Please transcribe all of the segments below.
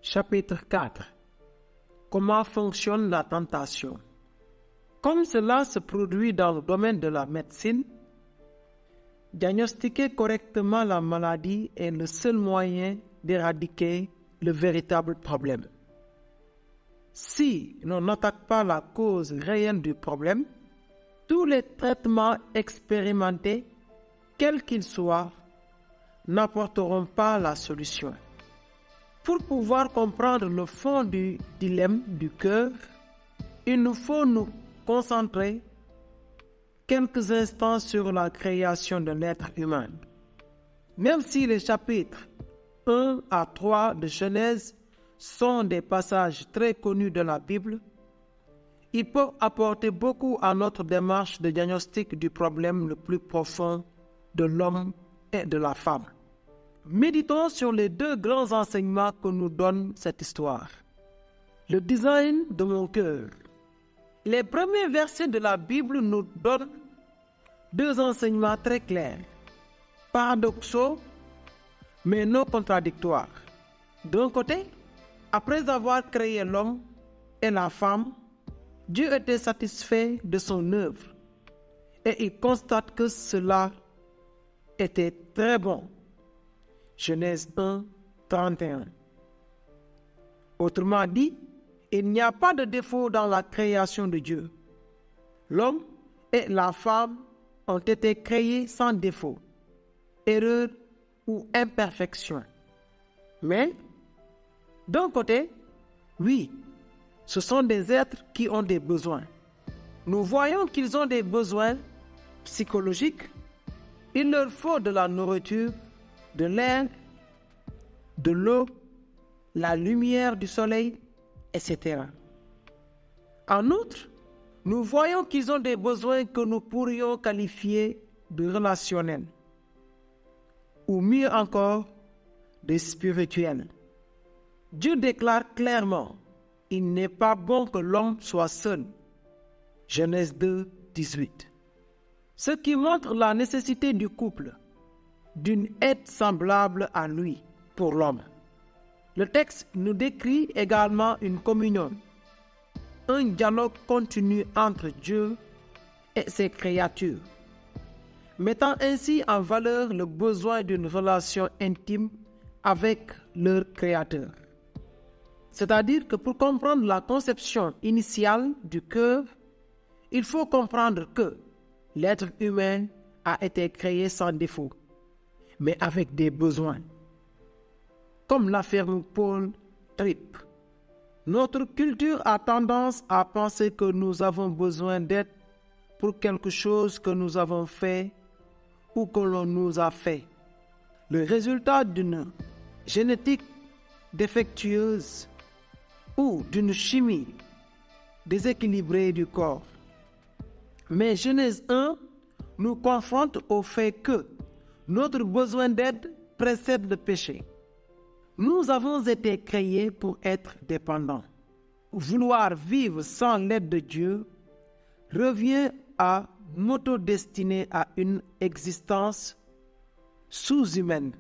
Chapitre 4. Comment fonctionne la tentation? Comme cela se produit dans le domaine de la médecine, diagnostiquer correctement la maladie est le seul moyen d'éradiquer le véritable problème. Si l'on n'attaque pas la cause réelle du problème, tous les traitements expérimentés, quels qu'ils soient, n'apporteront pas la solution. Pour pouvoir comprendre le fond du dilemme du cœur, il nous faut nous concentrer quelques instants sur la création de l'être humain. Même si les chapitres 1 à 3 de Genèse sont des passages très connus de la Bible, ils peuvent apporter beaucoup à notre démarche de diagnostic du problème le plus profond de l'homme et de la femme. Méditons sur les deux grands enseignements que nous donne cette histoire. Le design de mon cœur. Les premiers versets de la Bible nous donnent deux enseignements très clairs, paradoxaux, mais non contradictoires. D'un côté, après avoir créé l'homme et la femme, Dieu était satisfait de son œuvre et il constate que cela était très bon. Genèse 1, 31. Autrement dit, il n'y a pas de défaut dans la création de Dieu. L'homme et la femme ont été créés sans défaut, erreur ou imperfection. Mais, d'un côté, oui, ce sont des êtres qui ont des besoins. Nous voyons qu'ils ont des besoins psychologiques. Il leur faut de la nourriture, de l'air, de l'eau, la lumière du soleil, etc. En outre, nous voyons qu'ils ont des besoins que nous pourrions qualifier de relationnels, ou mieux encore, de spirituels. Dieu déclare clairement, il n'est pas bon que l'homme soit seul. Genèse 2, 18. Ce qui montre la nécessité du couple, d'une aide semblable à lui pour l'homme. Le texte nous décrit également une communion, un dialogue continu entre Dieu et ses créatures, mettant ainsi en valeur le besoin d'une relation intime avec leur Créateur. C'est-à-dire que pour comprendre la conception initiale du cœur, il faut comprendre que l'être humain a été créé sans défaut, mais avec des besoins. Comme l'affirme Paul Tripp, notre culture a tendance à penser que nous avons besoin d'aide pour quelque chose que nous avons fait ou que l'on nous a fait. Le résultat d'une génétique défectueuse ou d'une chimie déséquilibrée du corps. Mais Genèse 1 nous confronte au fait que notre besoin d'aide précède le péché. Nous avons été créés pour être dépendants. Vouloir vivre sans l'aide de Dieu revient à m'autodestiner à une existence sous-humaine.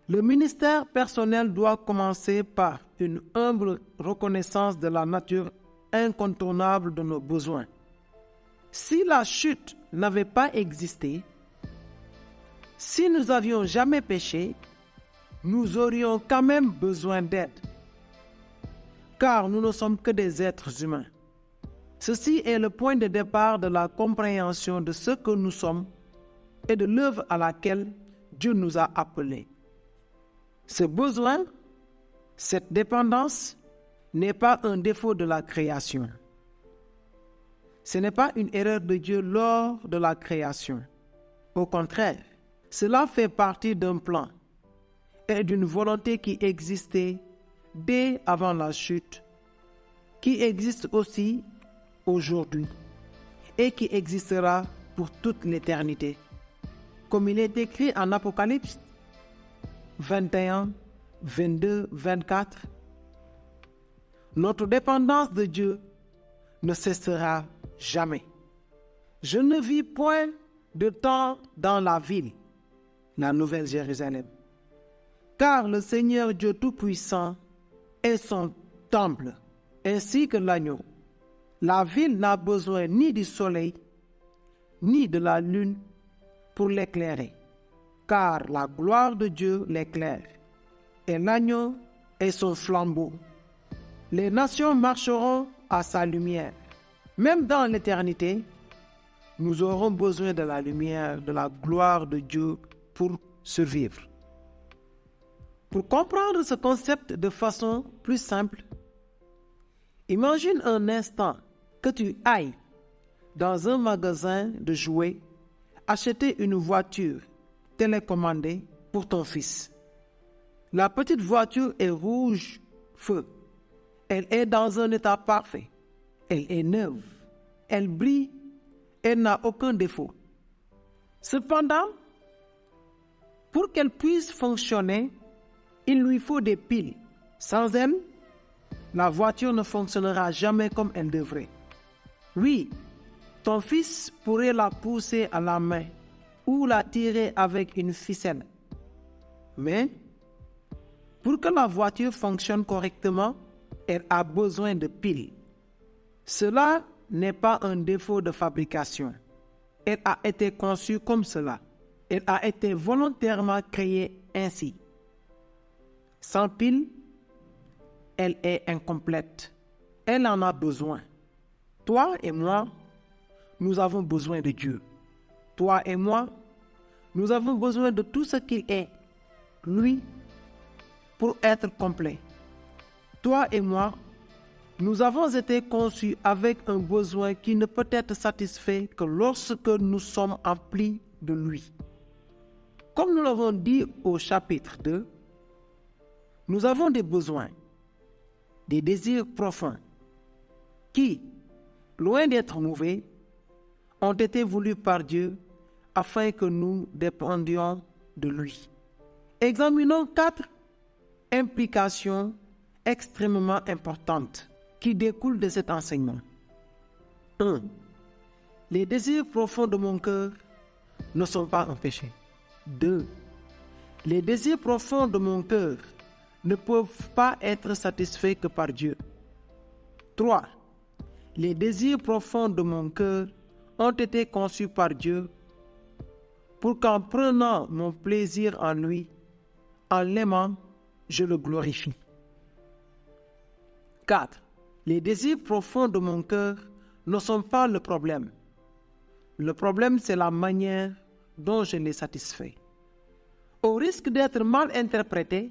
Le ministère personnel doit commencer par une humble reconnaissance de la nature incontournable de nos besoins. Si la chute n'avait pas existé, si nous n'avions jamais péché, nous aurions quand même besoin d'aide, car nous ne sommes que des êtres humains. Ceci est le point de départ de la compréhension de ce que nous sommes et de l'œuvre à laquelle Dieu nous a appelés. Ce besoin, cette dépendance, n'est pas un défaut de la création. Ce n'est pas une erreur de Dieu lors de la création. Au contraire, cela fait partie d'un plan et d'une volonté qui existait dès avant la chute, qui existe aussi aujourd'hui et qui existera pour toute l'éternité. Comme il est écrit en Apocalypse 21, 22, 24, notre dépendance de Dieu ne cessera jamais. Je ne vis point de temps dans la ville, la Nouvelle Jérusalem, car le Seigneur Dieu Tout-Puissant est son temple, ainsi que l'agneau. La ville n'a besoin ni du soleil, ni de la lune pour l'éclairer, car la gloire de Dieu l'éclaire, et l'agneau est son flambeau. Les nations marcheront à sa lumière. Même dans l'éternité, nous aurons besoin de la lumière, de la gloire de Dieu pour survivre. Pour comprendre ce concept de façon plus simple, imagine un instant que tu ailles dans un magasin de jouets acheter une voiture télécommandée pour ton fils. La petite voiture est rouge feu. Elle est dans un état parfait. Elle est neuve. Elle brille. Elle n'a aucun défaut. Cependant, pour qu'elle puisse fonctionner, il lui faut des piles. Sans elles, la voiture ne fonctionnera jamais comme elle devrait. Oui, ton fils pourrait la pousser à la main ou la tirer avec une ficelle. Mais, pour que la voiture fonctionne correctement, elle a besoin de piles. Cela n'est pas un défaut de fabrication. Elle a été conçue comme cela. Elle a été volontairement créée ainsi. Sans piles, elle est incomplète. Elle en a besoin. Toi et moi, nous avons besoin de Dieu. Toi et moi, nous avons besoin de tout ce qu'il est, lui, pour être complet. Toi et moi, nous avons été conçus avec un besoin qui ne peut être satisfait que lorsque nous sommes emplis de lui. Comme nous l'avons dit au chapitre 2, nous avons des besoins, des désirs profonds, qui, loin d'être mauvais, ont été voulus par Dieu afin que nous dépendions de lui. Examinons 4 implications extrêmement importantes qui découlent de cet enseignement. 1. Les désirs profonds de mon cœur ne sont pas un péché. 2. Les désirs profonds de mon cœur ne peuvent pas être satisfaits que par Dieu. 3. Les désirs profonds de mon cœur ont été conçus par Dieu pour qu'en prenant mon plaisir en lui, en l'aimant, je le glorifie. 4. Les désirs profonds de mon cœur ne sont pas le problème. Le problème, c'est la manière dont je les satisfais. Au risque d'être mal interprété,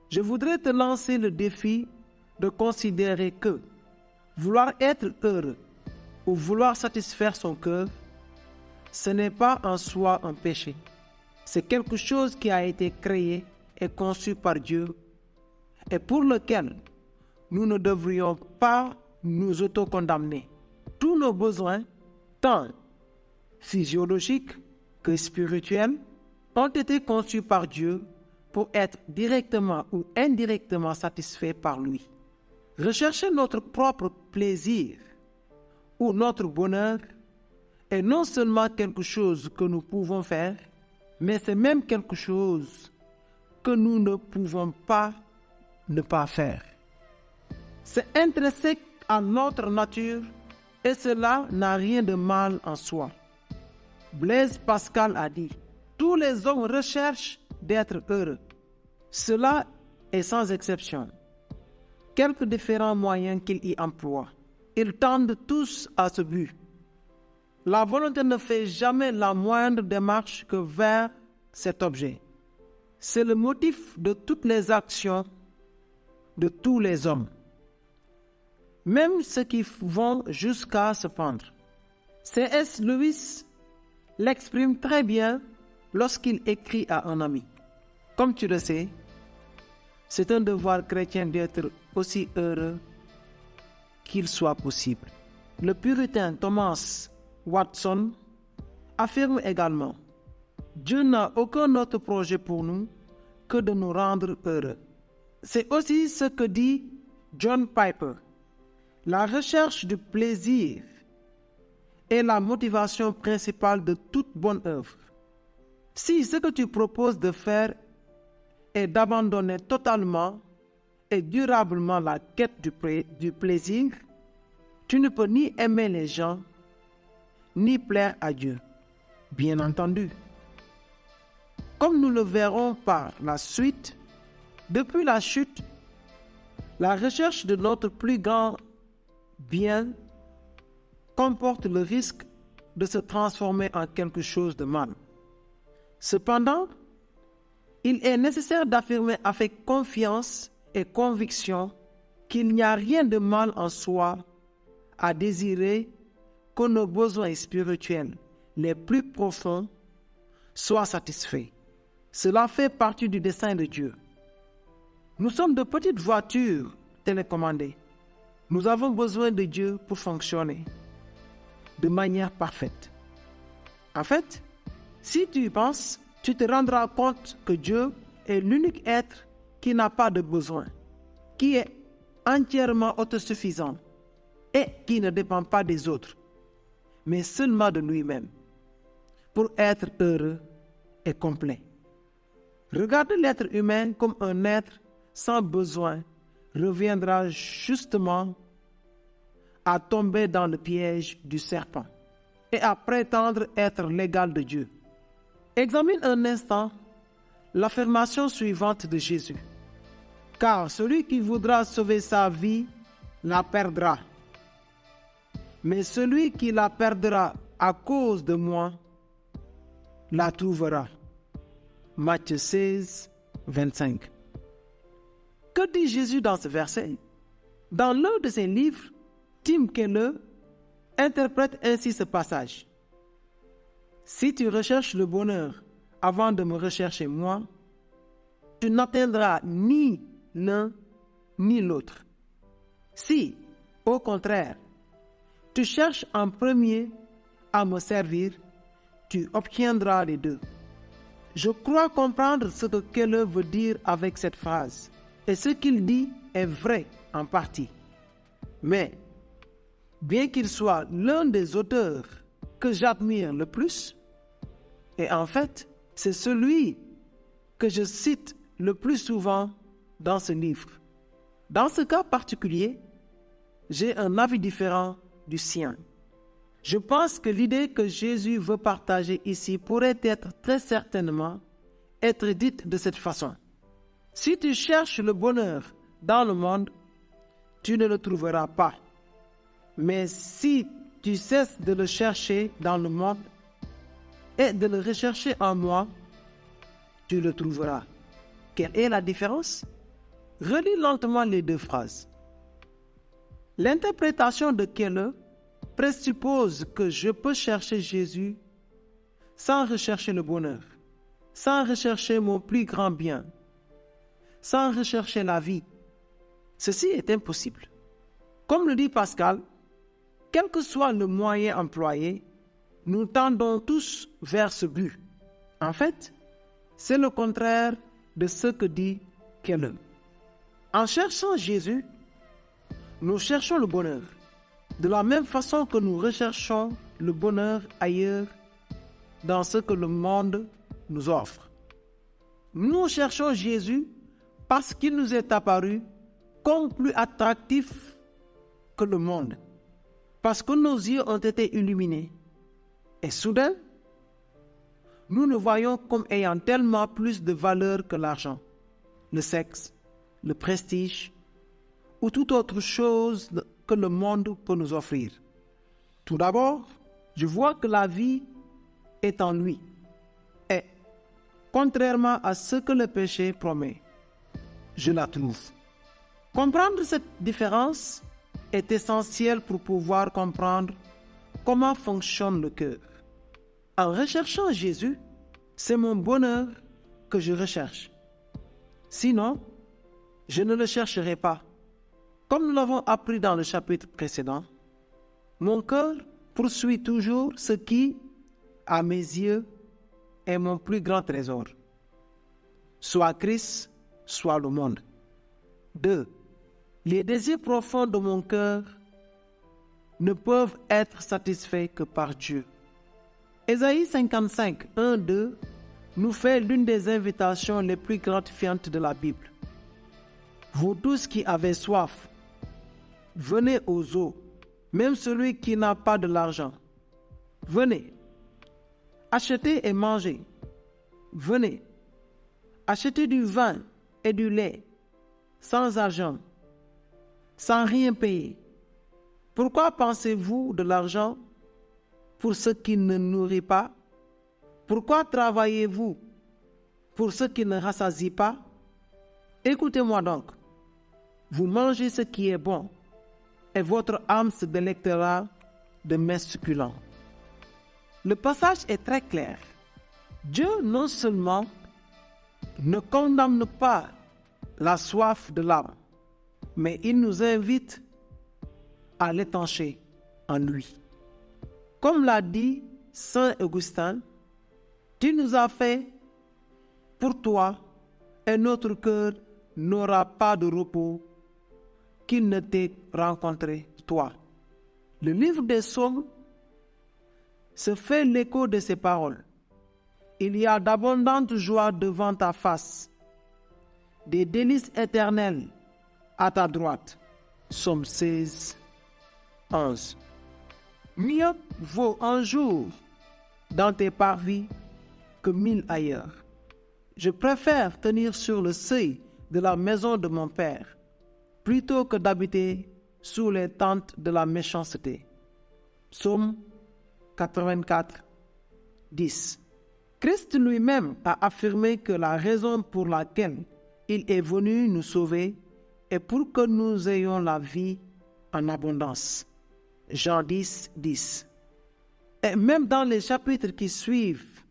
je voudrais te lancer le défi de considérer que vouloir être heureux ou vouloir satisfaire son cœur, ce n'est pas en soi un péché. C'est quelque chose qui a été créé et conçu par Dieu et pour lequel nous ne devrions pas nous autocondamner. Tous nos besoins, tant physiologiques que spirituels, ont été conçus par Dieu pour être directement ou indirectement satisfaits par lui. Rechercher notre propre plaisir ou notre bonheur est non seulement quelque chose que nous pouvons faire, mais c'est même quelque chose que nous ne pouvons pas ne pas faire. C'est intrinsèque à notre nature et cela n'a rien de mal en soi. Blaise Pascal a dit « Tous les hommes recherchent d'être heureux. Cela est sans exception. Quelques différents moyens qu'ils y emploient. Ils tendent tous à ce but. La volonté ne fait jamais la moindre démarche que vers cet objet. C'est le motif de toutes les actions de tous les hommes, même ceux qui vont jusqu'à se pendre. C.S. Lewis l'exprime très bien lorsqu'il écrit à un ami. Comme tu le sais, c'est un devoir chrétien d'être aussi heureux qu'il soit possible. Le puritain Thomas Watson affirme également « Dieu n'a aucun autre projet pour nous que de nous rendre heureux ». C'est aussi ce que dit John Piper. La recherche du plaisir est la motivation principale de toute bonne œuvre. Si ce que tu proposes de faire est d'abandonner totalement et durablement la quête du plaisir, tu ne peux ni aimer les gens, ni plaire à Dieu, bien entendu. Comme nous le verrons par la suite, depuis la chute, la recherche de notre plus grand bien comporte le risque de se transformer en quelque chose de mal. Cependant, il est nécessaire d'affirmer avec confiance et conviction qu'il n'y a rien de mal en soi à désirer que nos besoins spirituels les plus profonds soient satisfaits. Cela fait partie du dessein de Dieu. Nous sommes de petites voitures télécommandées. Nous avons besoin de Dieu pour fonctionner de manière parfaite. En fait, si tu y penses, tu te rendras compte que Dieu est l'unique être qui n'a pas de besoin, qui est entièrement autosuffisant et qui ne dépend pas des autres, mais seulement de lui-même, pour être heureux et complet. Regarder l'être humain comme un être sans besoin reviendra justement à tomber dans le piège du serpent et à prétendre être l'égal de Dieu. Examine un instant l'affirmation suivante de Jésus. Car celui qui voudra sauver sa vie la perdra. Mais celui qui la perdra à cause de moi la trouvera. Matthieu 16, 25. Que dit Jésus dans ce verset? Dans l'un de ses livres, Tim Keller interprète ainsi ce passage. Si tu recherches le bonheur avant de me rechercher moi, tu n'atteindras ni l'un ni l'autre. Si, au contraire, tu cherches en premier à me servir, tu obtiendras les deux. Je crois comprendre ce que Keller veut dire avec cette phrase, et ce qu'il dit est vrai en partie. Mais, bien qu'il soit l'un des auteurs que j'admire le plus, et en fait, c'est celui que je cite le plus souvent dans ce livre. Dans ce cas particulier, j'ai un avis différent du sien. Je pense que l'idée que Jésus veut partager ici pourrait être très certainement être dite de cette façon. Si tu cherches le bonheur dans le monde, tu ne le trouveras pas. Mais si tu cesses de le chercher dans le monde et de le rechercher en moi, tu le trouveras. Quelle est la différence? Relis lentement les deux phrases. L'interprétation de Keller présuppose que je peux chercher Jésus sans rechercher le bonheur, sans rechercher mon plus grand bien, sans rechercher la vie. Ceci est impossible. Comme le dit Pascal, quel que soit le moyen employé, nous tendons tous vers ce but. En fait, c'est le contraire de ce que dit Keller. En cherchant Jésus, nous cherchons le bonheur, de la même façon que nous recherchons le bonheur ailleurs dans ce que le monde nous offre. Nous cherchons Jésus parce qu'il nous est apparu comme plus attractif que le monde, parce que nos yeux ont été illuminés. Et soudain, nous le voyons comme ayant tellement plus de valeur que l'argent, le sexe, le prestige ou toute autre chose que le monde peut nous offrir. Tout d'abord, je vois que la vie est en lui. Et, contrairement à ce que le péché promet, je la trouve. Comprendre cette différence est essentiel pour pouvoir comprendre comment fonctionne le cœur. En recherchant Jésus, c'est mon bonheur que je recherche. Sinon, je ne le chercherai pas. Comme nous l'avons appris dans le chapitre précédent, mon cœur poursuit toujours ce qui, à mes yeux, est mon plus grand trésor. Soit Christ, soit le monde. 2. Les désirs profonds de mon cœur ne peuvent être satisfaits que par Dieu. Ésaïe 55, 1-2 nous fait l'une des invitations les plus gratifiantes de la Bible. Vous tous qui avez soif, venez aux eaux, même celui qui n'a pas de l'argent. Venez, achetez et mangez. Venez, achetez du vin et du lait, sans argent, sans rien payer. Pourquoi pensez-vous de l'argent pour ce qui ne nourrit pas? Pourquoi travaillez-vous pour ce qui ne rassasie pas? Écoutez-moi donc, vous mangez ce qui est bon, et votre âme se délectera de mets succulents. Le passage est très clair. Dieu non seulement ne condamne pas la soif de l'âme, mais il nous invite à l'étancher en lui. Comme l'a dit Saint Augustin, tu nous as fait pour toi et notre cœur n'aura pas de repos qu'il ne t'ait rencontré toi. Le livre des Psaumes se fait l'écho de ces paroles. Il y a d'abondantes joies devant ta face, des délices éternelles à ta droite. Psaume 16, 11. Mieux vaut un jour dans tes parvis que 1000 ailleurs. Je préfère tenir sur le seuil de la maison de mon Père plutôt que d'habiter sous les tentes de la méchanceté. Psaume 84, 10. Christ lui-même a affirmé que la raison pour laquelle il est venu nous sauver est pour que nous ayons la vie en abondance. Jean 10, 10. Et même dans les chapitres qui suivent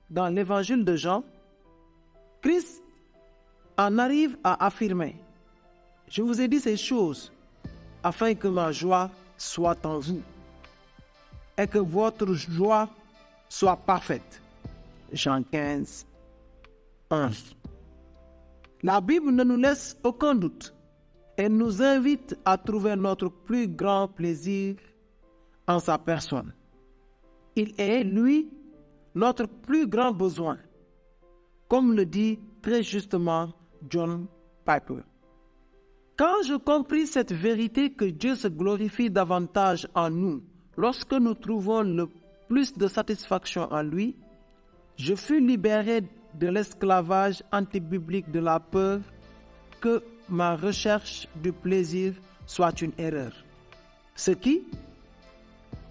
dans l'évangile de Jean, Christ en arrive à affirmer: je vous ai dit ces choses afin que ma joie soit en vous et que votre joie soit parfaite. Jean 15, 11. La Bible ne nous laisse aucun doute et nous invite à trouver notre plus grand plaisir en sa personne. Il est, lui, notre plus grand besoin, comme le dit très justement John Piper. Quand je compris cette vérité que Dieu se glorifie davantage en nous lorsque nous trouvons le plus de satisfaction en lui, je fus libéré de l'esclavage antibiblique de la peur que ma recherche du plaisir soit une erreur. Ce qui,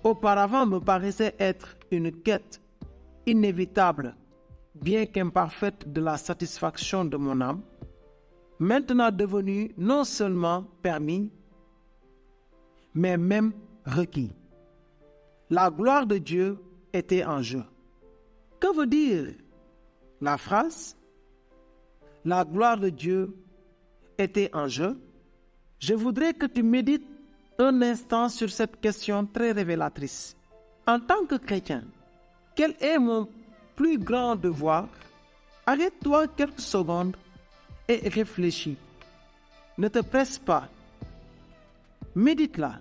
auparavant, me paraissait être une quête inévitable, bien qu'imparfaite, de la satisfaction de mon âme, maintenant devenu non seulement permis, mais même requis. La gloire de Dieu était en jeu. Que veut dire la phrase « La gloire de Dieu était en jeu »? Je voudrais que tu médites un instant sur cette question très révélatrice. En tant que chrétien, quel est mon plus grand devoir? Arrête-toi quelques secondes et réfléchis. Ne te presse pas. Médite-la.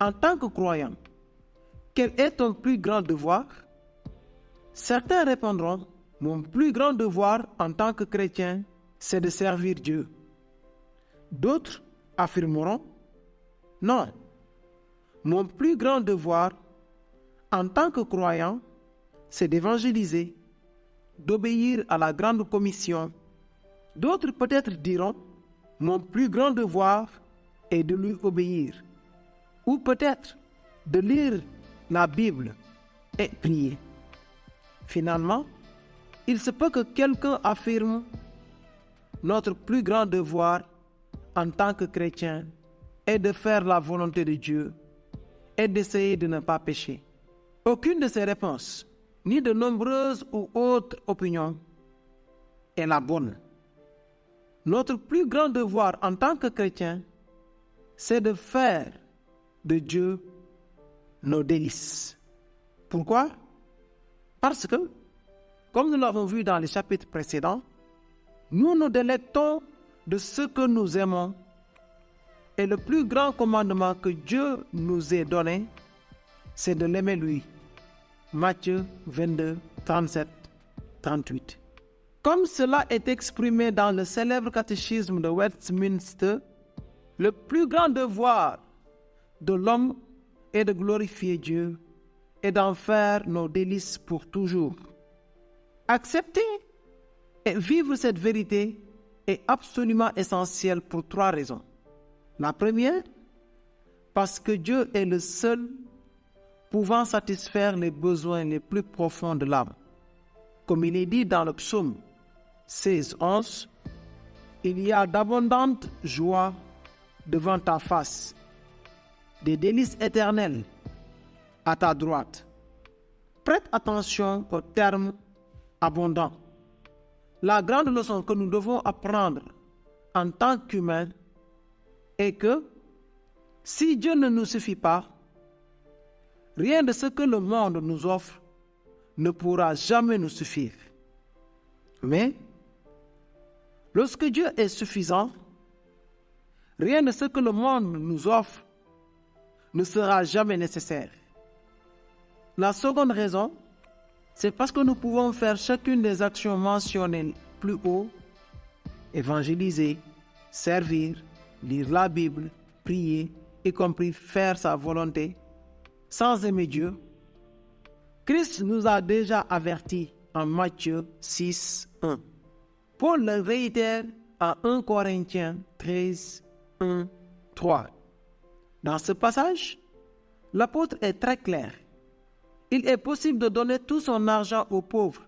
En tant que croyant, quel est ton plus grand devoir? Certains répondront: mon plus grand devoir en tant que chrétien, c'est de servir Dieu. D'autres affirmeront: non, mon plus grand devoir en tant que croyant, c'est d'évangéliser, d'obéir à la grande commission. D'autres peut-être diront: mon plus grand devoir est de lui obéir. Ou peut-être de lire la Bible et prier. Finalement, il se peut que quelqu'un affirme: notre plus grand devoir en tant que chrétien est de faire la volonté de Dieu et d'essayer de ne pas pécher. Aucune de ces réponses, ni de nombreuses ou autres opinions, est la bonne. Notre plus grand devoir en tant que chrétien, c'est de faire de Dieu nos délices. Pourquoi? Parce que, comme nous l'avons vu dans les chapitres précédents, nous nous délectons de ce que nous aimons et le plus grand commandement que Dieu nous ait donné, c'est de l'aimer lui. Matthieu 22, 37, 38. Comme cela est exprimé dans le célèbre catéchisme de Westminster, le plus grand devoir de l'homme est de glorifier Dieu et d'en faire nos délices pour toujours. Accepter et vivre cette vérité est absolument essentiel pour 3 raisons. La première, parce que Dieu est le seul pouvant satisfaire les besoins les plus profonds de l'âme. Comme il est dit dans le psaume 16:11, il y a d'abondantes joies devant ta face, des délices éternelles à ta droite. Prête attention au terme abondant. La grande leçon que nous devons apprendre en tant qu'humains est que si Dieu ne nous suffit pas, rien de ce que le monde nous offre ne pourra jamais nous suffire. Mais lorsque Dieu est suffisant, rien de ce que le monde nous offre ne sera jamais nécessaire. La seconde raison, c'est parce que nous pouvons faire chacune des actions mentionnées plus haut, évangéliser, servir, lire la Bible, prier, y compris faire sa volonté, sans aimer Dieu. Christ nous a déjà avertis en Matthieu 6:1. Paul le réitère en 1 Corinthiens 13:1-3. Dans ce passage, l'apôtre est très clair. Il est possible de donner tout son argent aux pauvres,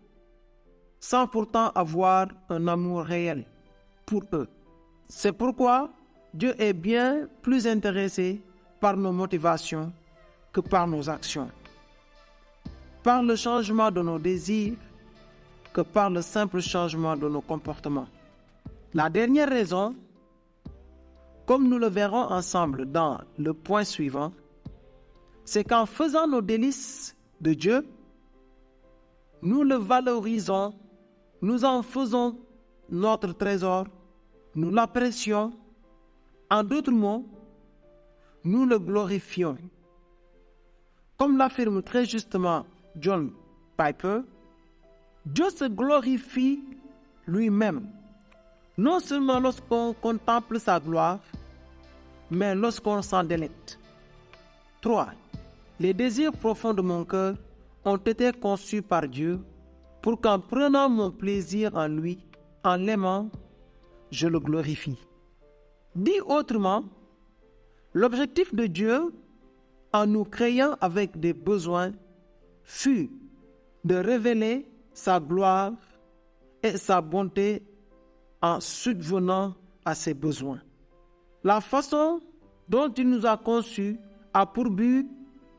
sans pourtant avoir un amour réel pour eux. C'est pourquoi Dieu est bien plus intéressé par nos motivations que par nos actions, par le changement de nos désirs que par le simple changement de nos comportements. La dernière raison, comme nous le verrons ensemble dans le point suivant, c'est qu'en faisant nos délices de Dieu, nous le valorisons, nous en faisons notre trésor, nous l'apprécions. En d'autres mots, nous le glorifions. Comme l'affirme très justement John Piper, Dieu se glorifie lui-même, non seulement lorsqu'on contemple sa gloire, mais lorsqu'on s'en délecte. 3. Les désirs profonds de mon cœur ont été conçus par Dieu pour qu'en prenant mon plaisir en lui, en l'aimant, je le glorifie. Dit autrement, l'objectif de Dieu en nous créant avec des besoins fut de révéler sa gloire et sa bonté en subvenant à ses besoins. La façon dont il nous a conçus a pour but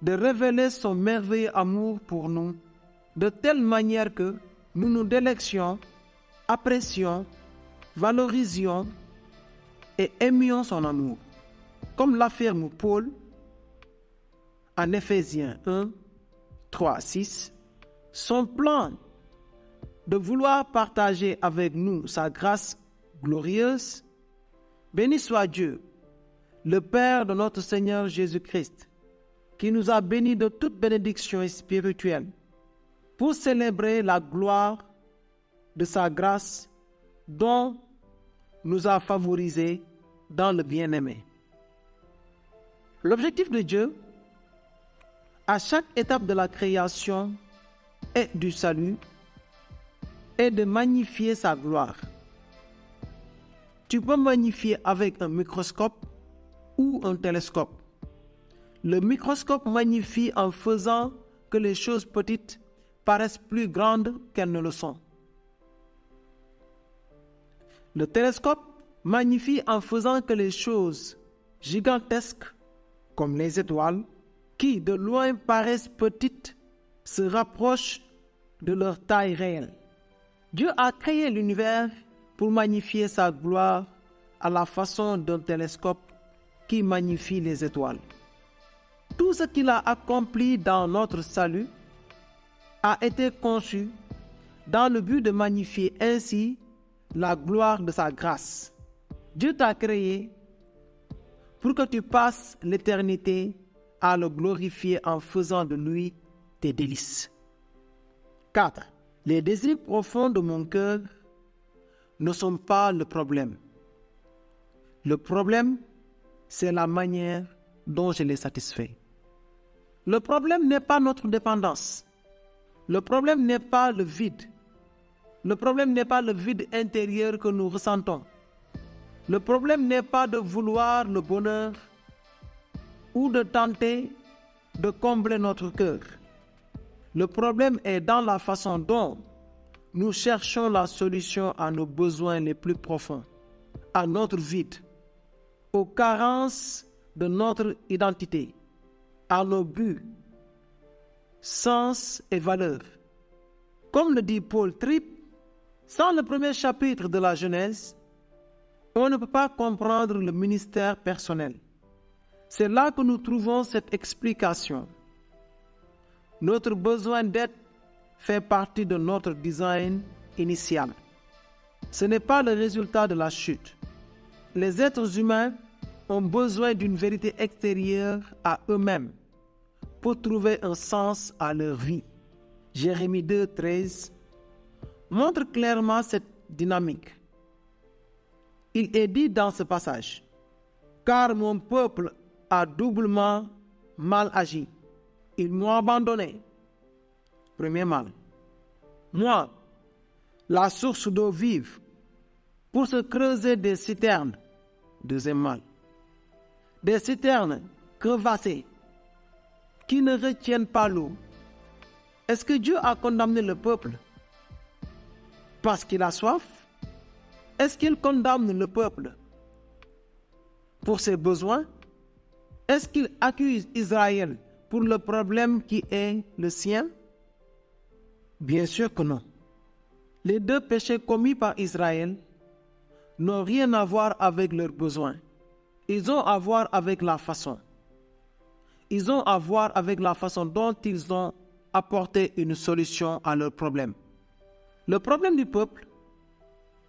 de révéler son merveilleux amour pour nous, de telle manière que nous nous délections, apprécions, valorisions et aimions son amour. Comme l'affirme Paul en Éphésiens 1:3-6, son plan de vouloir partager avec nous sa grâce glorieuse. Béni soit Dieu, le Père de notre Seigneur Jésus-Christ, qui nous a bénis de toute bénédiction spirituelle pour célébrer la gloire de sa grâce dont nous a favorisés dans le bien-aimé. L'objectif de Dieu, à chaque étape de la création et du salut, est de magnifier sa gloire. Tu peux magnifier avec un microscope ou un télescope. Le microscope magnifie en faisant que les choses petites paraissent plus grandes qu'elles ne le sont. Le télescope magnifie en faisant que les choses gigantesques, comme les étoiles, qui de loin paraissent petites, se rapprochent de leur taille réelle. Dieu a créé l'univers pour magnifier sa gloire à la façon d'un télescope qui magnifie les étoiles. Tout ce qu'il a accompli dans notre salut a été conçu dans le but de magnifier ainsi la gloire de sa grâce. Dieu t'a créé pour que tu passes l'éternité à le glorifier en faisant de lui tes délices. 4. Les désirs profonds de mon cœur ne sont pas le problème. Le problème, c'est la manière dont je les satisfais. Le problème n'est pas notre dépendance. Le problème n'est pas le vide. Le problème n'est pas le vide intérieur que nous ressentons. Le problème n'est pas de vouloir le bonheur ou de tenter de combler notre cœur. Le problème est dans la façon dont nous cherchons la solution à nos besoins les plus profonds, à notre vide, aux carences de notre identité, à nos buts, sens et valeurs. Comme le dit Paul Tripp, sans le premier chapitre de la Genèse, on ne peut pas comprendre le ministère personnel. C'est là que nous trouvons cette explication. Notre besoin d'être fait partie de notre design initial. Ce n'est pas le résultat de la chute. Les êtres humains ont besoin d'une vérité extérieure à eux-mêmes pour trouver un sens à leur vie. Jérémie 2:13 montre clairement cette dynamique. Il est dit dans ce passage, « Car mon peuple a doublement mal agi. Ils m'ont abandonné. » Premier mal. Moi, la source d'eau vive, pour se creuser des citernes. Deuxième mal. Des citernes crevassées qui ne retiennent pas l'eau. Est-ce que Dieu a condamné le peuple parce qu'il a soif? Est-ce qu'il condamne le peuple pour ses besoins? Est-ce qu'il accuse Israël pour le problème qui est le sien? Bien sûr que non. Les deux péchés commis par Israël n'ont rien à voir avec leurs besoins. Ils ont à voir avec la façon. Ils ont à voir avec la façon dont ils ont apporté une solution à leurs problèmes. Le problème du peuple,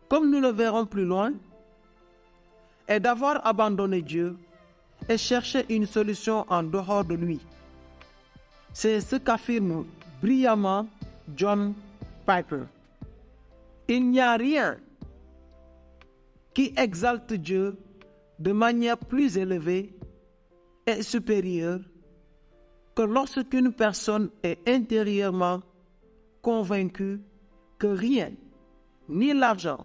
comme nous le verrons plus loin, est d'avoir abandonné Dieu et cherché une solution en dehors de lui. C'est ce qu'affirme brillamment John Piper. Il n'y a rien qui exalte Dieu de manière plus élevée et supérieure que lorsqu'une personne est intérieurement convaincue que rien, ni l'argent,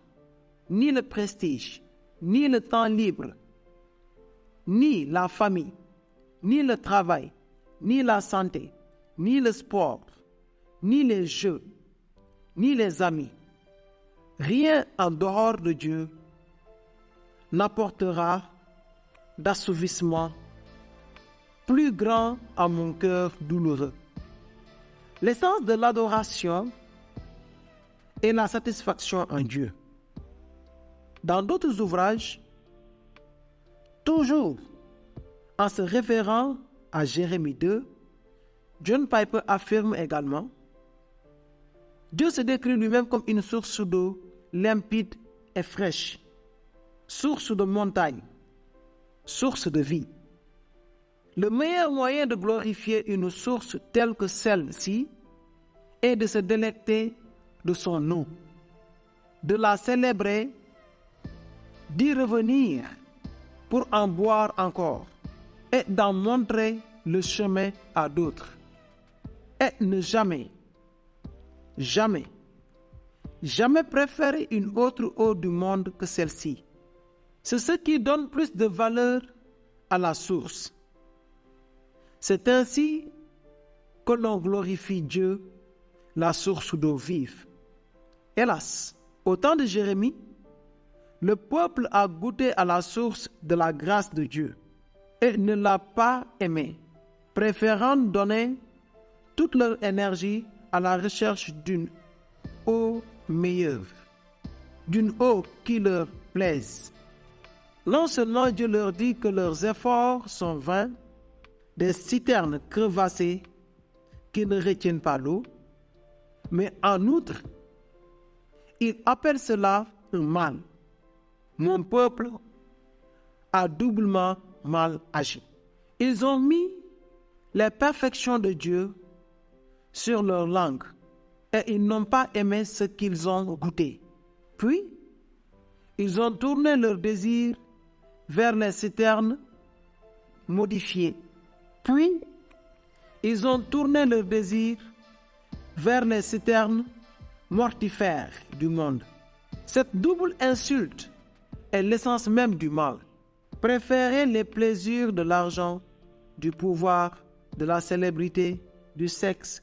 ni le prestige, ni le temps libre, ni la famille, ni le travail, ni la santé, ni le sport, ni les jeux, ni les amis, rien en dehors de Dieu n'apportera d'assouvissement plus grand à mon cœur douloureux. L'essence de l'adoration est la satisfaction en Dieu. Dans d'autres ouvrages, toujours en se référant à Jérémie 2, John Piper affirme également: Dieu se décrit lui-même comme une source d'eau limpide et fraîche, source de montagne, source de vie. Le meilleur moyen de glorifier une source telle que celle-ci est de se délecter de son eau, de la célébrer, d'y revenir pour en boire encore et d'en montrer le chemin à d'autres. Et ne jamais préférer une autre eau du monde que celle-ci. C'est ce qui donne plus de valeur à la source. C'est ainsi que l'on glorifie Dieu, la source d'eau vive. Hélas, au temps de Jérémie, le peuple a goûté à la source de la grâce de Dieu et ne l'a pas aimé, préférant donner toute leur énergie à la recherche d'une eau meilleure, d'une eau qui leur plaise. Non seulement Dieu leur dit que leurs efforts sont vains, des citernes crevassées qui ne retiennent pas l'eau, mais en outre, il appelle cela un mal. Mon peuple a doublement mal agi. Ils ont mis les perfections de Dieu sur leur langue et ils n'ont pas aimé ce qu'ils ont goûté. Puis, Ils ont tourné leur désir vers les citernes modifiées. Puis, ils ont tourné leur désir vers les citernes mortifères du monde. Cette double insulte est l'essence même du mal. Préférer les plaisirs de l'argent, du pouvoir, de la célébrité, du sexe,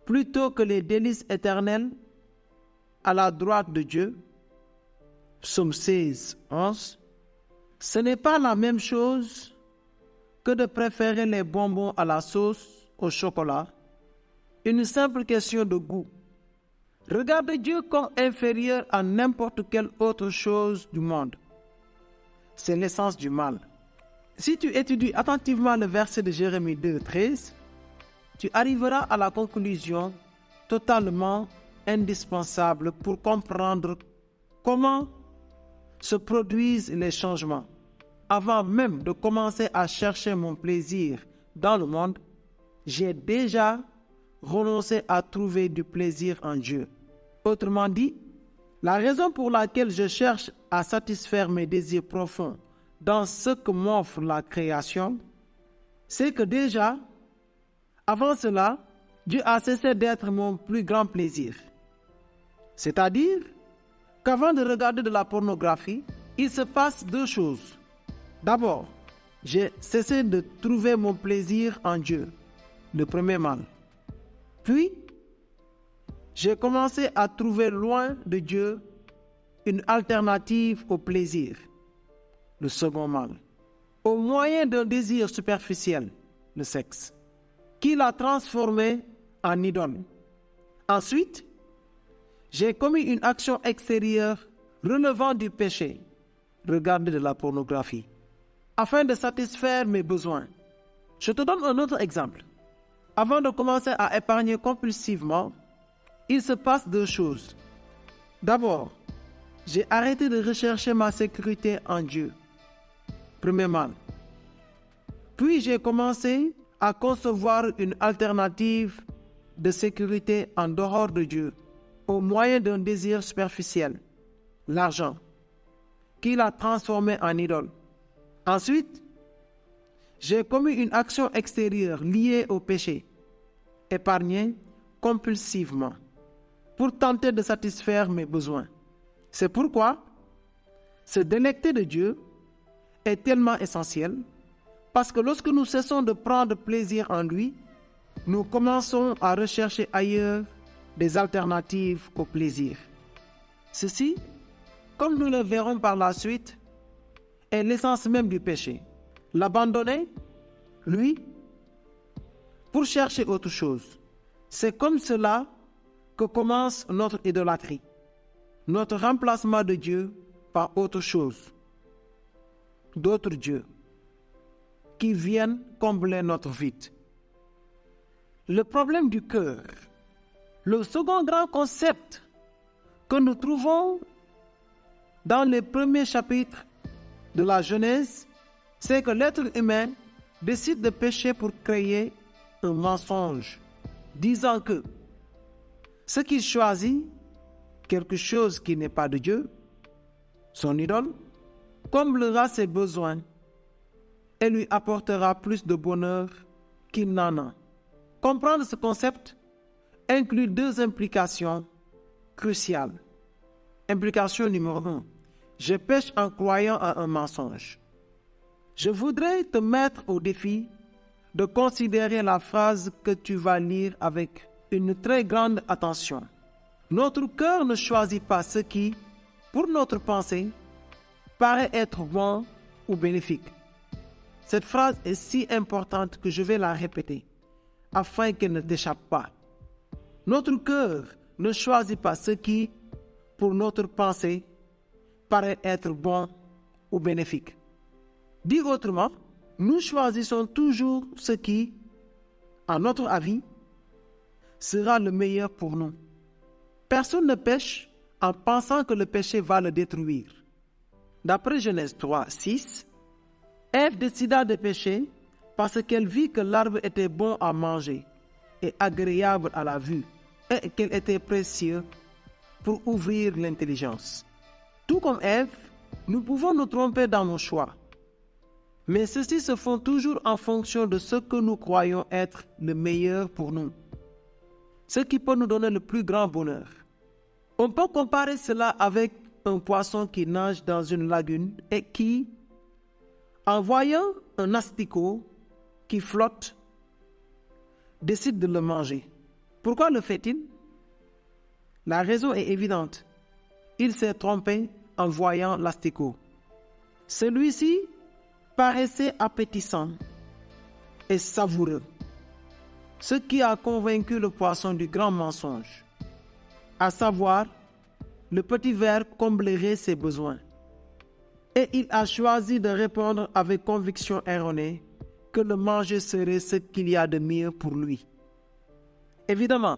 plutôt que les délices éternels à la droite de Dieu. Psaume 16, 11. Ce n'est pas la même chose que de préférer les bonbons à la sauce au chocolat. Une simple question de goût. Regardez Dieu comme inférieur à n'importe quelle autre chose du monde. C'est l'essence du mal. Si tu étudies attentivement le verset de Jérémie 2, 13, tu arriveras à la conclusion totalement indispensable pour comprendre comment se produisent les changements. Avant même de commencer à chercher mon plaisir dans le monde, j'ai déjà renoncé à trouver du plaisir en Dieu. Autrement dit, la raison pour laquelle je cherche à satisfaire mes désirs profonds dans ce que m'offre la création, c'est que déjà, avant cela, Dieu a cessé d'être mon plus grand plaisir. C'est-à-dire qu'avant de regarder de la pornographie, il se passe deux choses. D'abord, j'ai cessé de trouver mon plaisir en Dieu, le premier mal. Puis, j'ai commencé à trouver loin de Dieu une alternative au plaisir, le second mal, au moyen d'un désir superficiel, le sexe, qui l'a transformé en idole. Ensuite, j'ai commis une action extérieure relevant du péché, regarder de la pornographie, afin de satisfaire mes besoins. Je te donne un autre exemple. Avant de commencer à épargner compulsivement, il se passe deux choses. D'abord, j'ai arrêté de rechercher ma sécurité en Dieu. Premier mal. Puis j'ai commencé à concevoir une alternative de sécurité en dehors de Dieu, au moyen d'un désir superficiel, l'argent, qui l'a transformé en idole. Ensuite, j'ai commis une action extérieure liée au péché, épargné compulsivement, pour tenter de satisfaire mes besoins. C'est pourquoi se délecter de Dieu est tellement essentiel, parce que lorsque nous cessons de prendre plaisir en lui, nous commençons à rechercher ailleurs des alternatives au plaisir. Ceci, comme nous le verrons par la suite, est l'essence même du péché. L'abandonner, lui, pour chercher autre chose. C'est comme cela que commence notre idolâtrie, notre remplacement de Dieu par autre chose, d'autres dieux, qui viennent combler notre vide. Le problème du cœur. Le second grand concept que nous trouvons dans les premiers chapitres de la Genèse, c'est que l'être humain décide de pécher pour créer un mensonge, disant que ce qu'il choisit, quelque chose qui n'est pas de Dieu, son idole, comblera ses besoins et lui apportera plus de bonheur qu'il n'en a. Comprendre ce concept inclut deux implications cruciales. Implication numéro 1. Je pêche en croyant à un mensonge. Je voudrais te mettre au défi de considérer la phrase que tu vas lire avec une très grande attention. Notre cœur ne choisit pas ce qui, pour notre pensée, paraît être bon ou bénéfique. Cette phrase est si importante que je vais la répéter, afin qu'elle ne t'échappe pas. Notre cœur ne choisit pas ce qui, pour notre pensée, paraît être bon ou bénéfique. Dit autrement, nous choisissons toujours ce qui, à notre avis, sera le meilleur pour nous. Personne ne pêche en pensant que le péché va le détruire. D'après Genèse 3, 6, Ève décida de pécher parce qu'elle vit que l'arbre était bon à manger et agréable à la vue et qu'il était précieux pour ouvrir l'intelligence. Tout comme Ève, Nous pouvons nous tromper dans nos choix, mais ceux-ci se font toujours en fonction de ce que nous croyons être le meilleur pour nous, ce qui peut nous donner le plus grand bonheur. On peut comparer cela avec un poisson qui nage dans une lagune et qui, en voyant un asticot qui flotte, décide de le manger. Pourquoi le fait-il? La raison est évidente. Il s'est trompé en voyant l'asticot. Celui-ci paraissait appétissant et savoureux, ce qui a convaincu le poisson du grand mensonge, à savoir, le petit ver comblerait ses besoins. Et il a choisi de répondre avec conviction erronée que le manger serait ce qu'il y a de mieux pour lui. Évidemment,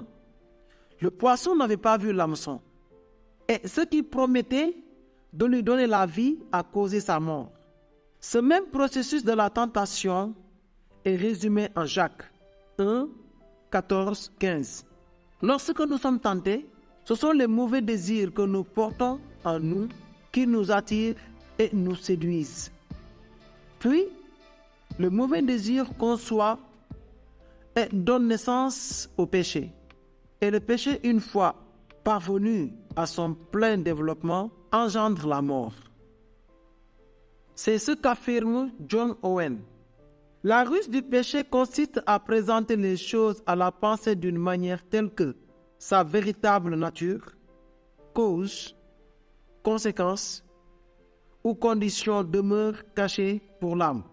le poisson n'avait pas vu l'hameçon, et ce qui promettait de lui donner la vie a causé sa mort. Ce même processus de la tentation est résumé en Jacques 1, 14, 15. Lorsque nous sommes tentés, ce sont les mauvais désirs que nous portons en nous qui nous attirent et nous séduisent. Puis, le mauvais désir conçoit et donne naissance au péché. Et le péché, une fois parvenu à son plein développement, engendre la mort. C'est ce qu'affirme John Owen. La ruse du péché consiste à présenter les choses à la pensée d'une manière telle que sa véritable nature, cause, conséquence ou condition demeure cachée pour l'âme.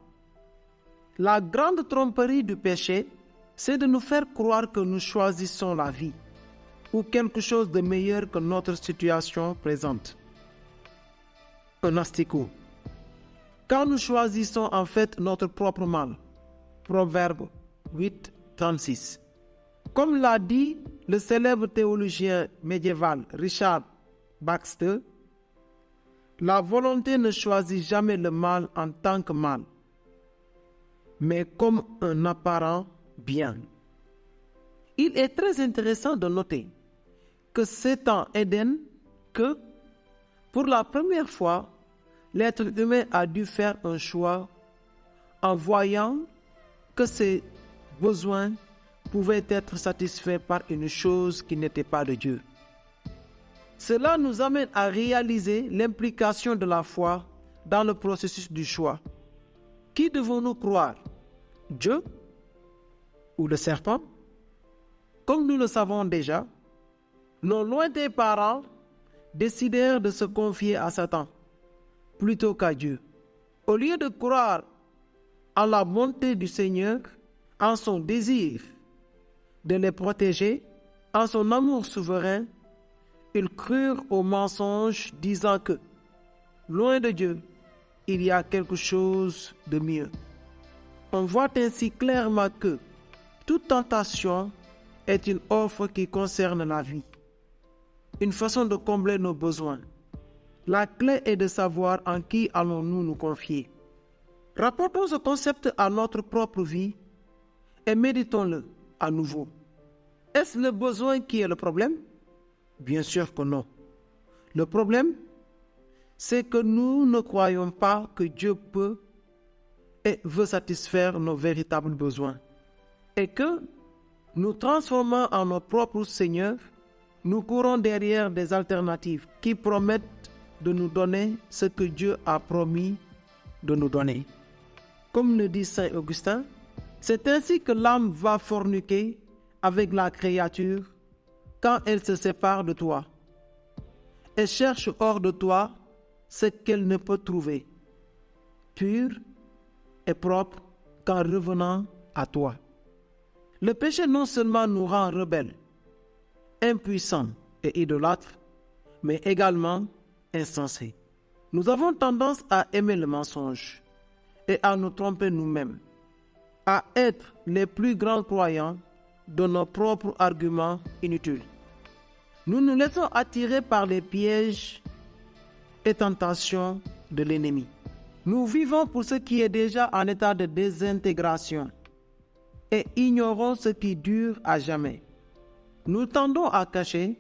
La grande tromperie du péché, c'est de nous faire croire que nous choisissons la vie ou quelque chose de meilleur que notre situation présente. Un asticot. Quand nous choisissons en fait notre propre mal. Proverbe 8, 36. Comme l'a dit le célèbre théologien médiéval Richard Baxter, la volonté ne choisit jamais le mal en tant que mal, mais comme un apparent bien. Il est très intéressant de noter que c'est en Éden que, pour la première fois, l'être humain a dû faire un choix en voyant que ses besoins pouvaient être satisfaits par une chose qui n'était pas de Dieu. Cela nous amène à réaliser l'implication de la foi dans le processus du choix. Qui devons-nous croire? Dieu ou le serpent? Comme nous le savons déjà, nos lointains parents décidèrent de se confier à Satan plutôt qu'à Dieu. Au lieu de croire en la bonté du Seigneur, en son désir de les protéger, en son amour souverain, ils crurent au mensonge disant que, loin de Dieu, il y a quelque chose de mieux. On voit ainsi clairement que toute tentation est une offre qui concerne la vie, une façon de combler nos besoins. La clé est de savoir en qui allons-nous nous confier. Rapportons ce concept à notre propre vie et méditons-le à nouveau. Est-ce le besoin qui est le problème? Bien sûr que non. Le problème, c'est que nous ne croyons pas que Dieu peut et veut satisfaire nos véritables besoins. Et que, nous transformant en nos propres seigneurs, nous courons derrière des alternatives qui promettent de nous donner ce que Dieu a promis de nous donner. Comme le dit Saint Augustin, c'est ainsi que l'âme va forniquer avec la créature quand elle se sépare de toi et cherche hors de toi ce qu'elle ne peut trouver, pur et propre qu'en revenant à toi. Le péché non seulement nous rend rebelles, impuissants et idolâtres, mais également insensés. Nous avons tendance à aimer le mensonge et à nous tromper nous-mêmes, à être les plus grands croyants de nos propres arguments inutiles. Nous nous laissons attirer par les pièges et tentations de l'ennemi. Nous vivons pour ce qui est déjà en état de désintégration et ignorons ce qui dure à jamais. Nous tendons à cacher,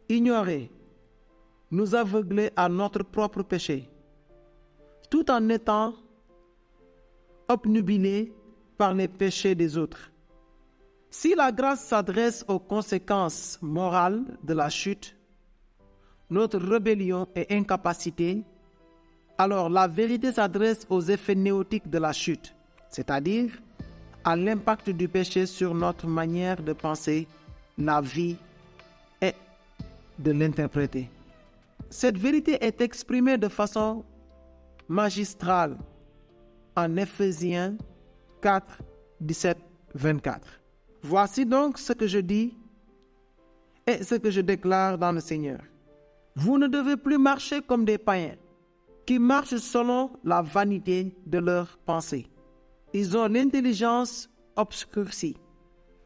ignorer, nous aveugler à notre propre péché tout en étant obnubilé par les péchés des autres. Si la grâce s'adresse aux conséquences morales de la chute, notre rébellion et incapacité, alors la vérité s'adresse aux effets néotiques de la chute, c'est-à-dire à l'impact du péché sur notre manière de penser la vie et de l'interpréter. Cette vérité est exprimée de façon magistrale en Éphésiens 4, 17, 24. Voici donc ce que je dis et ce que je déclare dans le Seigneur. Vous ne devez plus marcher comme des païens qui marchent selon la vanité de leurs pensées. Ils ont l'intelligence obscurcie.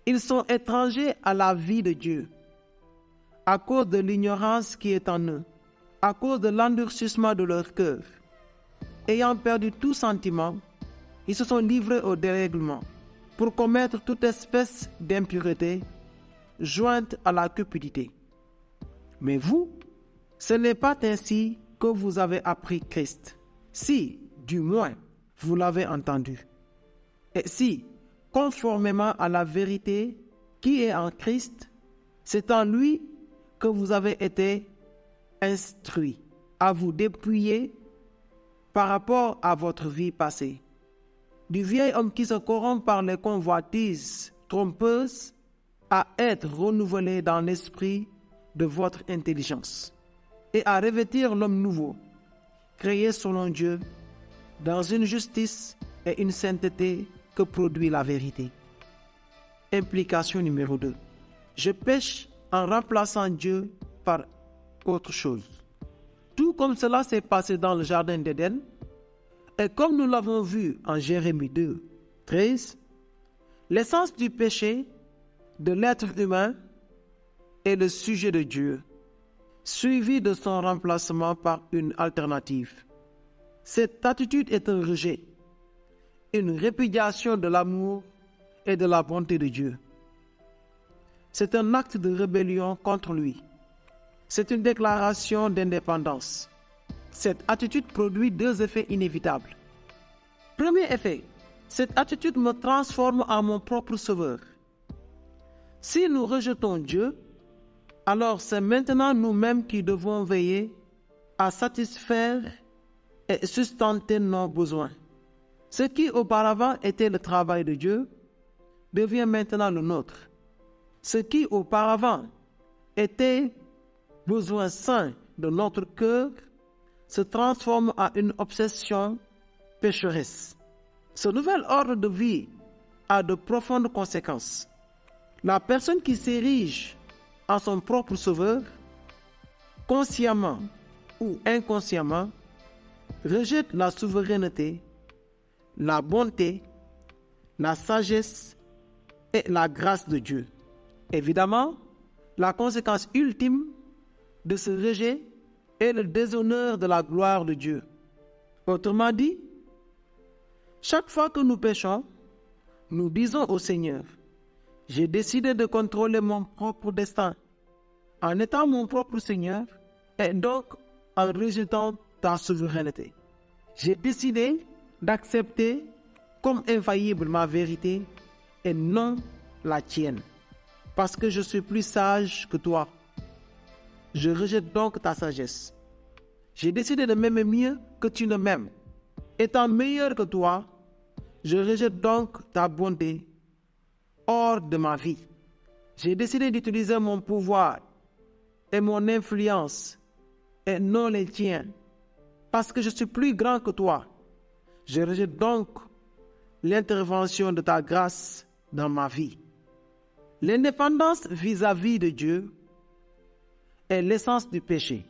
Ils sont étrangers à la vie de Dieu à cause de l'ignorance qui est en eux, à cause de l'endurcissement de leur cœur. Ayant perdu tout sentiment, ils se sont livrés au dérèglement pour commettre toute espèce d'impureté jointe à la cupidité. Mais vous, ce n'est pas ainsi que vous avez appris Christ, si, du moins, vous l'avez entendu. Et si, conformément à la vérité qui est en Christ, c'est en lui que vous avez été instruits à vous dépouiller par rapport à votre vie passée, du vieil homme qui se corrompt par les convoitises trompeuses, à être renouvelé dans l'esprit de votre intelligence et à revêtir l'homme nouveau, créé selon Dieu, dans une justice et une sainteté que produit la vérité. Implication numéro 2. Je pêche en remplaçant Dieu par autre chose. Tout comme cela s'est passé dans le jardin d'Éden, et comme nous l'avons vu en Jérémie 2, 13, l'essence du péché de l'être humain est le sujet de Dieu, suivi de son remplacement par une alternative. Cette attitude est un rejet, une répudiation de l'amour et de la bonté de Dieu. C'est un acte de rébellion contre lui. C'est une déclaration d'indépendance. Cette attitude produit deux effets inévitables. Premier effet, cette attitude me transforme en mon propre sauveur. Si nous rejetons Dieu, alors c'est maintenant nous-mêmes qui devons veiller à satisfaire et sustenter nos besoins. Ce qui auparavant était le travail de Dieu devient maintenant le nôtre. Ce qui auparavant était besoin sain de notre cœur se transforme en une obsession pécheresse. Ce nouvel ordre de vie a de profondes conséquences. La personne qui s'érige en son propre sauveur, consciemment ou inconsciemment, rejette la souveraineté, la bonté, la sagesse et la grâce de Dieu. Évidemment, la conséquence ultime de ce rejet est le déshonneur de la gloire de Dieu. Autrement dit, chaque fois que nous péchons, nous disons au Seigneur, « J'ai décidé de contrôler mon propre destin en étant mon propre Seigneur et donc en rejetant ta souveraineté. J'ai décidé d'accepter comme infaillible ma vérité et non la tienne, parce que je suis plus sage que toi. Je rejette donc ta sagesse. J'ai décidé de m'aimer mieux que tu ne m'aimes. Étant meilleur que toi, je rejette donc ta bonté hors de ma vie. J'ai décidé d'utiliser mon pouvoir et mon influence et non les tiens, parce que je suis plus grand que toi. Je rejette donc l'intervention de ta grâce dans ma vie. L'indépendance vis-à-vis de Dieu est l'essence du péché.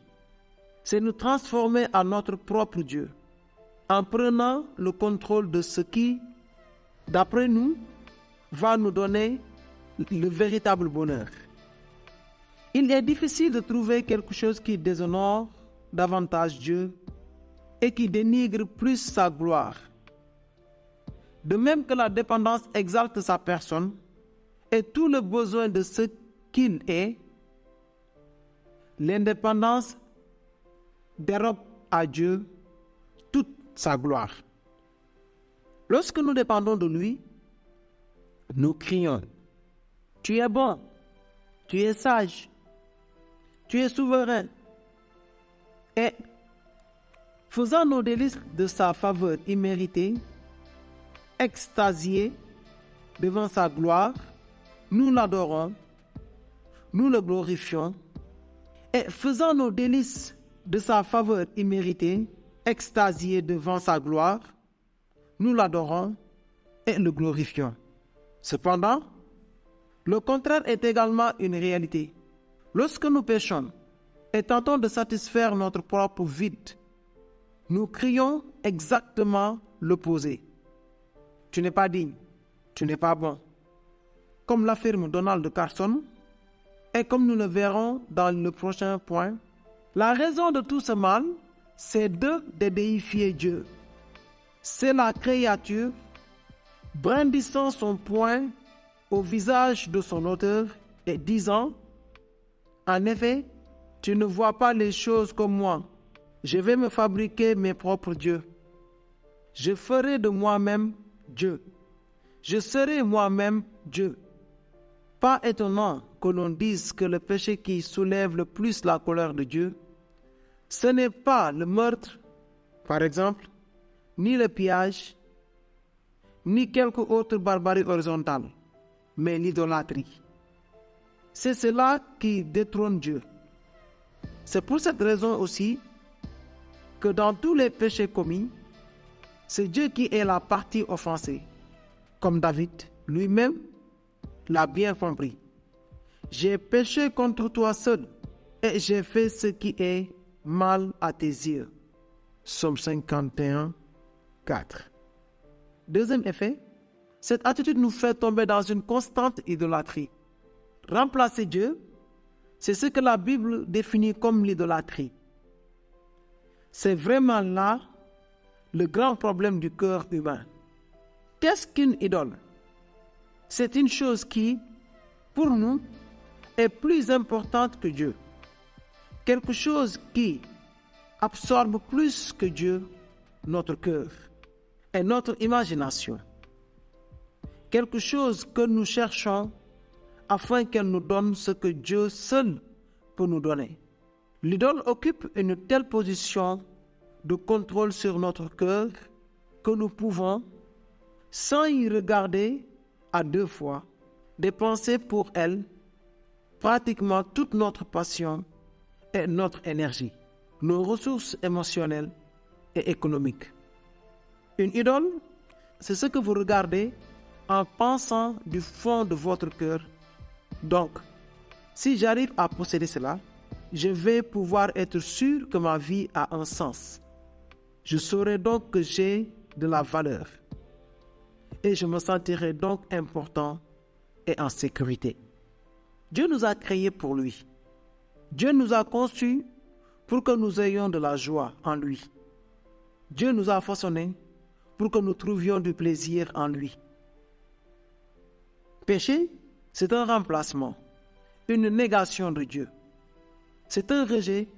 C'est nous transformer en notre propre Dieu, en prenant le contrôle de ce qui, d'après nous, va nous donner le véritable bonheur. Il est difficile de trouver quelque chose qui déshonore davantage Dieu et qui dénigre plus sa gloire. De même que la dépendance exalte sa personne et tout le besoin de ce qu'il est, l'indépendance dérobe à Dieu toute sa gloire. Lorsque nous dépendons de lui, nous crions, « Tu es bon, tu es sage, tu es souverain. » Et faisant nos délices de sa faveur imméritée, extasiés devant sa gloire, nous l'adorons, nous le glorifions, et faisant nos délices de sa faveur imméritée, extasiés devant sa gloire, nous l'adorons et le glorifions. Cependant, le contraire est également une réalité. Lorsque nous péchons et tentons de satisfaire notre propre vide, nous crions exactement l'opposé. Tu n'es pas digne, tu n'es pas bon. Comme l'affirme Donald Carson, et comme nous le verrons dans le prochain point, la raison de tout ce mal, c'est de déifier Dieu. C'est la créature brandissant son poing au visage de son auteur et disant, « En effet, tu ne vois pas les choses comme moi. Je vais me fabriquer mes propres dieux. Je ferai de moi-même Dieu. Je serai moi-même Dieu. » Pas étonnant que l'on dise que le péché qui soulève le plus la colère de Dieu, ce n'est pas le meurtre, par exemple, ni le pillage, ni quelque autre barbarie horizontale, mais l'idolâtrie. C'est cela qui détrône Dieu. C'est pour cette raison aussi que dans tous les péchés commis, c'est Dieu qui est la partie offensée, comme David lui-même l'a bien compris. J'ai péché contre toi seul et j'ai fait ce qui est mal à tes yeux. Psaume 51, 4. Deuxième effet, cette attitude nous fait tomber dans une constante idolâtrie. Remplacer Dieu, c'est ce que la Bible définit comme l'idolâtrie. C'est vraiment là le grand problème du cœur humain. Qu'est-ce qu'une idole? C'est une chose qui, pour nous, est plus importante que Dieu. Quelque chose qui absorbe plus que Dieu notre cœur et notre imagination. Quelque chose que nous cherchons afin qu'elle nous donne ce que Dieu seul peut nous donner. L'idole occupe une telle position de contrôle sur notre cœur que nous pouvons, sans y regarder à deux fois, dépenser pour elle pratiquement toute notre passion et notre énergie, nos ressources émotionnelles et économiques. Une idole, c'est ce que vous regardez en pensant du fond de votre cœur. Donc, si j'arrive à posséder cela, je vais pouvoir être sûr que ma vie a un sens. Je saurai donc que j'ai de la valeur. Et je me sentirai donc important et en sécurité. Dieu nous a créés pour lui. Dieu nous a conçus pour que nous ayons de la joie en lui. Dieu nous a façonnés pour que nous trouvions du plaisir en lui. Péché, c'est un remplacement, une négation de Dieu. C'est un rejet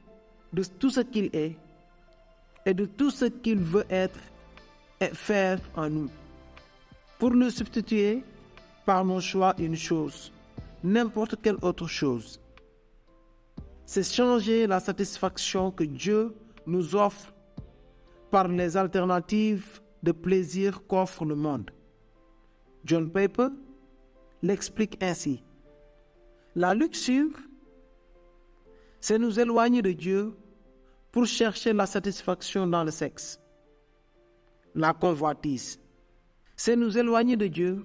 de tout ce qu'il est et de tout ce qu'il veut être et faire en nous. Pour nous substituer par nos choix une chose, n'importe quelle autre chose. C'est changer la satisfaction que Dieu nous offre par les alternatives de plaisir qu'offre le monde. John Piper l'explique ainsi. La luxure, c'est nous éloigner de Dieu pour chercher la satisfaction dans le sexe. La convoitise, c'est nous éloigner de Dieu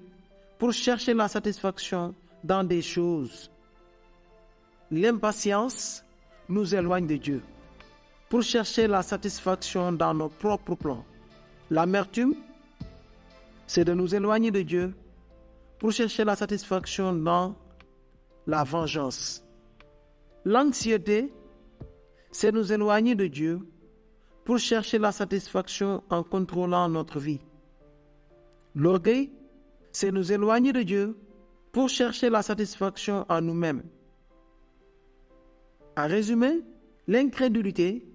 pour chercher la satisfaction dans des choses. L'impatience nous éloigne de Dieu pour chercher la satisfaction dans nos propres plans. L'amertume, c'est de nous éloigner de Dieu pour chercher la satisfaction dans la vengeance. L'anxiété, c'est nous éloigner de Dieu pour chercher la satisfaction en contrôlant notre vie. L'orgueil, c'est nous éloigner de Dieu pour chercher la satisfaction en nous-mêmes. En résumé, l'incrédulité,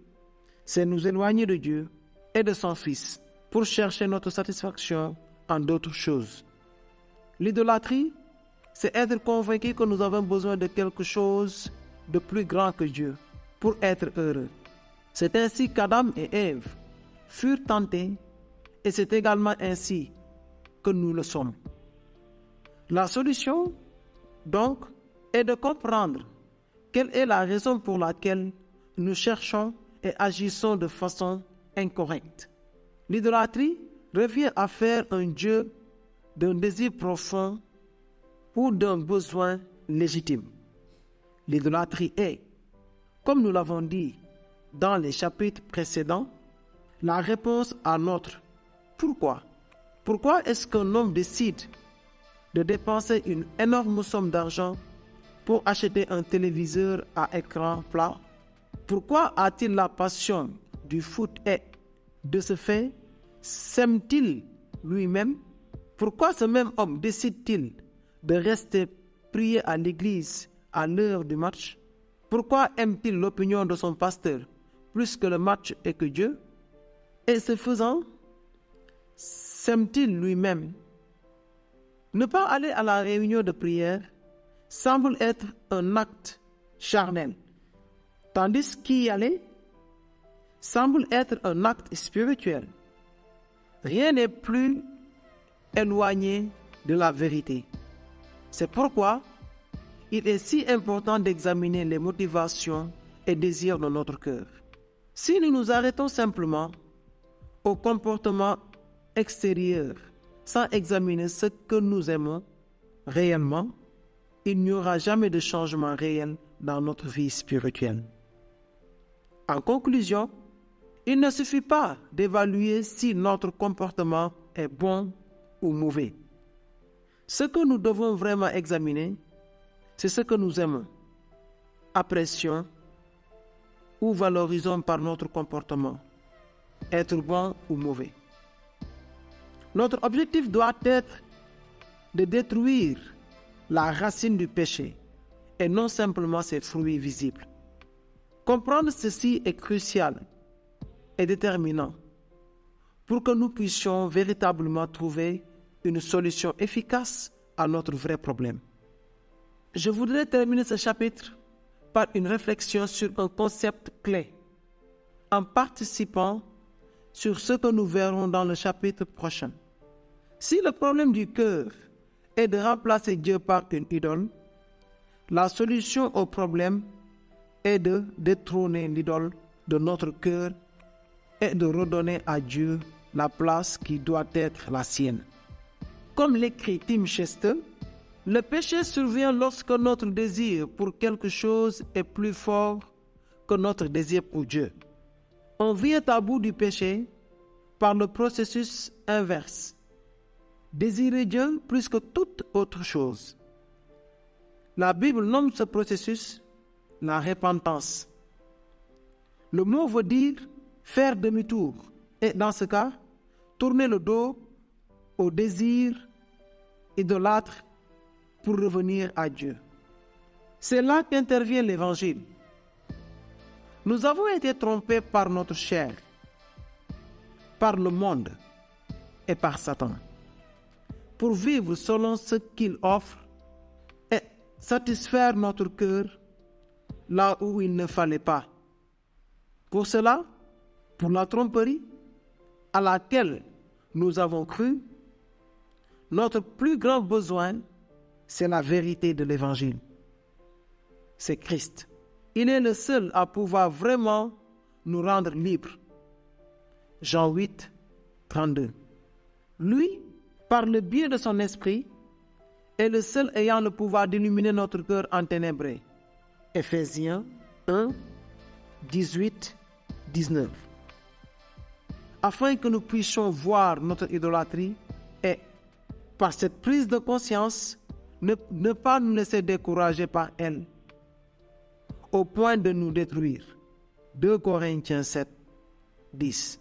c'est nous éloigner de Dieu et de son Fils pour chercher notre satisfaction en d'autres choses. L'idolâtrie, c'est être convaincu que nous avons besoin de quelque chose de plus grand que Dieu pour être heureux. C'est ainsi qu'Adam et Ève furent tentés et c'est également ainsi que nous le sommes. La solution, donc, est de comprendre quelle est la raison pour laquelle nous cherchons et agissons de façon incorrecte. L'idolâtrie revient à faire un Dieu d'un désir profond ou d'un besoin légitime. L'idolâtrie est, comme nous l'avons dit dans les chapitres précédents, la réponse à notre pourquoi. Pourquoi est-ce qu'un homme décide de dépenser une énorme somme d'argent pour acheter un téléviseur à écran plat? Pourquoi a-t-il la passion du foot et, de ce fait, s'aime-t-il lui-même? Pourquoi ce même homme décide-t-il de rester prier à l'église à l'heure du match? Pourquoi aime-t-il l'opinion de son pasteur plus que le match et que Dieu? Et ce faisant, s'aime-t-il lui-même? Ne pas aller à la réunion de prière semble être un acte charnel, tandis qu'y aller semble être un acte spirituel. Rien n'est plus éloigné de la vérité. C'est pourquoi il est si important d'examiner les motivations et désirs de notre cœur. Si nous nous arrêtons simplement au comportement extérieur sans examiner ce que nous aimons réellement, il n'y aura jamais de changement réel dans notre vie spirituelle. En conclusion, il ne suffit pas d'évaluer si notre comportement est bon ou mauvais. Ce que nous devons vraiment examiner, c'est ce que nous aimons, apprécions ou valorisons par notre comportement, être bon ou mauvais. Notre objectif doit être de détruire la racine du péché et non simplement ses fruits visibles. Comprendre ceci est crucial et déterminant pour que nous puissions véritablement trouver une solution efficace à notre vrai problème. Je voudrais terminer ce chapitre par une réflexion sur un concept clé, en participant sur ce que nous verrons dans le chapitre prochain. Si le problème du cœur est de remplacer Dieu par une idole, la solution au problème est de détrôner l'idole de notre cœur et de redonner à Dieu la place qui doit être la sienne. Comme l'écrit Tim Chester, le péché survient lorsque notre désir pour quelque chose est plus fort que notre désir pour Dieu. On vient à bout du péché par le processus inverse. Désirer Dieu plus que toute autre chose. La Bible nomme ce processus la repentance. Le mot veut dire faire demi-tour et dans ce cas, tourner le dos au désir idolâtre pour revenir à Dieu. C'est là qu'intervient l'Évangile. Nous avons été trompés par notre chair, par le monde et par Satan, pour vivre selon ce qu'il offre et satisfaire notre cœur là où il ne fallait pas. Pour cela, pour la tromperie à laquelle nous avons cru, notre plus grand besoin, c'est la vérité de l'Évangile. C'est Christ. Il est le seul à pouvoir vraiment nous rendre libres. Jean 8, 32. Lui, par le biais de son esprit, est le seul ayant le pouvoir d'illuminer notre cœur enténébré. Éphésiens 1, 18, 19. Afin que nous puissions voir notre idolâtrie et, par cette prise de conscience, ne pas nous laisser décourager par elle, au point de nous détruire. 2 Corinthiens 7, 10.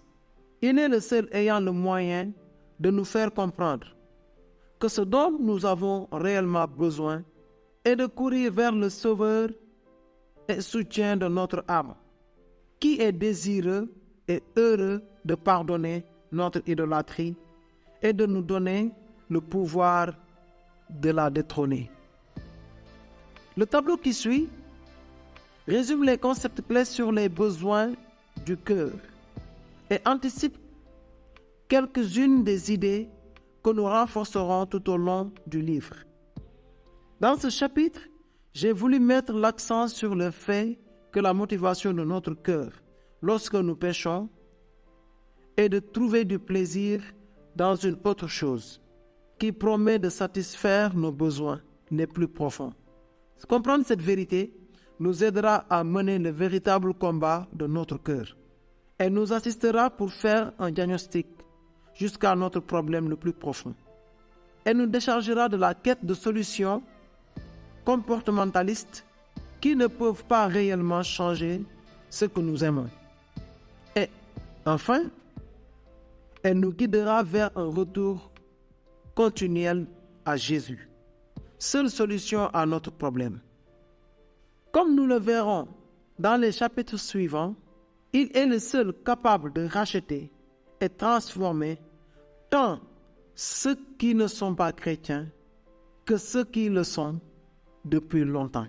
Il est le seul ayant le moyen de nous faire comprendre que ce dont nous avons réellement besoin est de courir vers le Sauveur et soutien de notre âme, qui est désireux et heureux de pardonner notre idolâtrie et de nous donner le pouvoir de la détrôner. Le tableau qui suit résume les concepts clés sur les besoins du cœur et anticipe quelques-unes des idées que nous renforcerons tout au long du livre. Dans ce chapitre, j'ai voulu mettre l'accent sur le fait que la motivation de notre cœur, lorsque nous péchons, est de trouver du plaisir dans une autre chose qui promet de satisfaire nos besoins les plus profonds. Comprendre cette vérité nous aidera à mener le véritable combat de notre cœur. Elle nous assistera pour faire un diagnostic jusqu'à notre problème le plus profond. Elle nous déchargera de la quête de solutions comportementalistes qui ne peuvent pas réellement changer ce que nous aimons. Et enfin, elle nous guidera vers un retour continuel à Jésus, seule solution à notre problème. Comme nous le verrons dans les chapitres suivants, il est le seul capable de racheter et transformer tant ceux qui ne sont pas chrétiens que ceux qui le sont depuis longtemps.